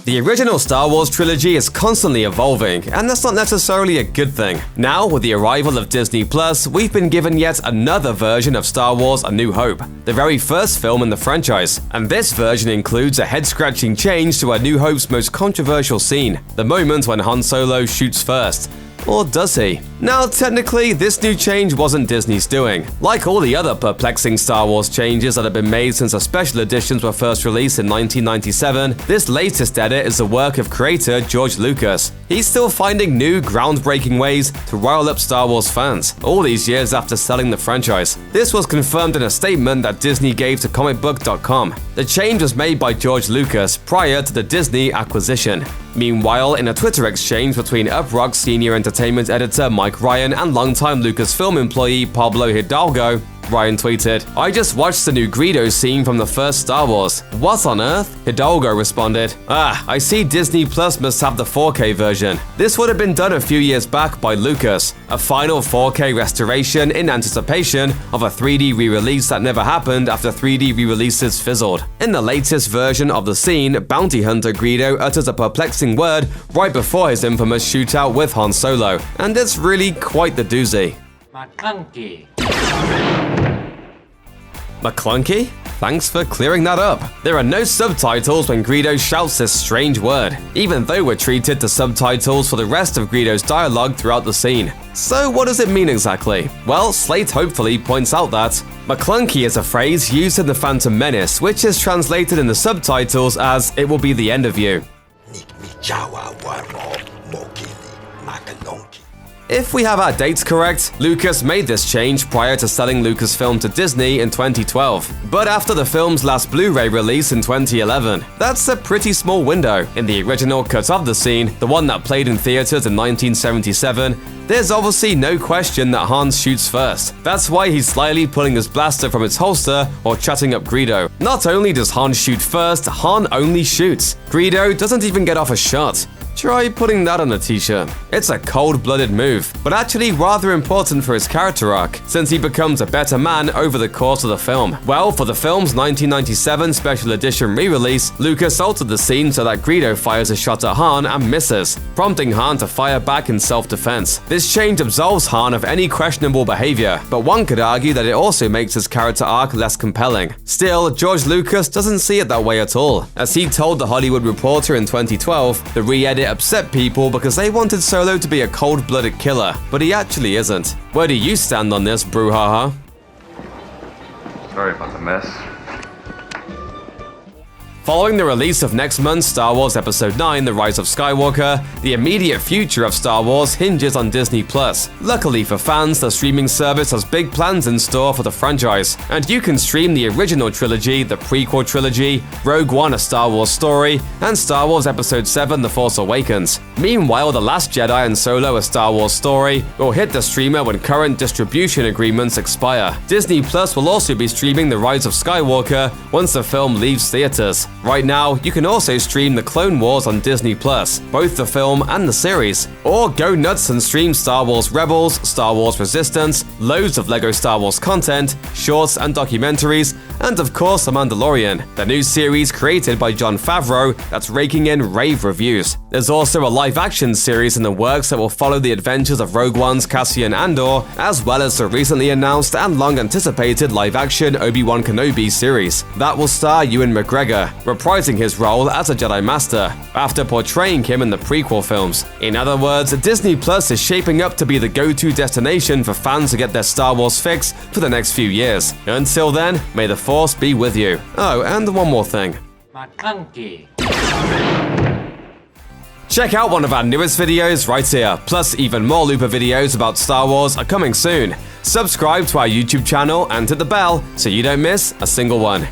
The original Star Wars trilogy is constantly evolving, and that's not necessarily a good thing. Now, with the arrival of Disney+, we've been given yet another version of Star Wars: A New Hope, the very first film in the franchise. And this version includes a head-scratching change to A New Hope's most controversial scene, the moment when Han Solo shoots first. Or does he? Now, technically, this new change wasn't Disney's doing. Like all the other perplexing Star Wars changes that have been made since the special editions were first released in 1997, this latest edit is the work of creator George Lucas. He's still finding new, groundbreaking ways to rile up Star Wars fans, all these years after selling the franchise. This was confirmed in a statement that Disney gave to comicbook.com. The change was made by George Lucas prior to the Disney acquisition. Meanwhile, in a Twitter exchange between Uproxx senior entertainment editor Mike Ryan and longtime Lucasfilm employee Pablo Hidalgo, Ryan tweeted, "I just watched the new Greedo scene from the first Star Wars. What on earth?" Hidalgo responded, I see Disney Plus must have the 4K version. This would have been done a few years back by Lucas, a final 4K restoration in anticipation of a 3D re-release that never happened after 3D re-releases fizzled. In the latest version of the scene, bounty hunter Greedo utters a perplexing word right before his infamous shootout with Han Solo, and it's really quite the doozy. McClunky. McClunky? Thanks for clearing that up. There are no subtitles when Greedo shouts this strange word, even though we're treated to subtitles for the rest of Greedo's dialogue throughout the scene. So what does it mean exactly? Well, Slate hopefully points out that McClunky is a phrase used in The Phantom Menace, which is translated in the subtitles as "it will be the end of you." If we have our dates correct, Lucas made this change prior to selling Lucasfilm to Disney in 2012, but after the film's last Blu-ray release in 2011. That's a pretty small window. In the original cut of the scene, the one that played in theaters in 1977, there's obviously no question that Han shoots first. That's why he's slyly pulling his blaster from its holster or chatting up Greedo. Not only does Han shoot first, Han only shoots. Greedo doesn't even get off a shot. Try putting that on a t-shirt. It's a cold-blooded move, but actually rather important for his character arc, since he becomes a better man over the course of the film. Well, for the film's 1997 special edition re-release, Lucas altered the scene so that Greedo fires a shot at Han and misses, prompting Han to fire back in self-defense. This change absolves Han of any questionable behavior, but one could argue that it also makes his character arc less compelling. Still, George Lucas doesn't see it that way at all. As he told The Hollywood Reporter in 2012, the re-edit upset people because they wanted Solo to be a cold-blooded killer, but he actually isn't. Where do you stand on this, brouhaha? Sorry about the mess. Following the release of next month's Star Wars Episode 9: The Rise of Skywalker, the immediate future of Star Wars hinges on Disney+. Luckily for fans, the streaming service has big plans in store for the franchise, and you can stream the original trilogy, the prequel trilogy, Rogue One: A Star Wars Story, and Star Wars Episode 7: The Force Awakens. Meanwhile, The Last Jedi and Solo: A Star Wars Story will hit the streamer when current distribution agreements expire. Disney+ will also be streaming The Rise of Skywalker once the film leaves theaters. Right now, you can also stream The Clone Wars on Disney+, both the film and the series. Or go nuts and stream Star Wars Rebels, Star Wars Resistance, loads of LEGO Star Wars content, shorts and documentaries, and of course The Mandalorian, the new series created by Jon Favreau that's raking in rave reviews. There's also a live-action series in the works that will follow the adventures of Rogue One's Cassian Andor, as well as the recently announced and long-anticipated live-action Obi-Wan Kenobi series. That will star Ewan McGregor, reprising his role as a Jedi Master, after portraying him in the prequel films. In other words, Disney Plus is shaping up to be the go-to destination for fans to get their Star Wars fix for the next few years. Until then, may the Force be with you. Oh, and one more thing. McClunky. Check out one of our newest videos right here, plus even more Looper videos about Star Wars are coming soon. Subscribe to our YouTube channel and hit the bell so you don't miss a single one.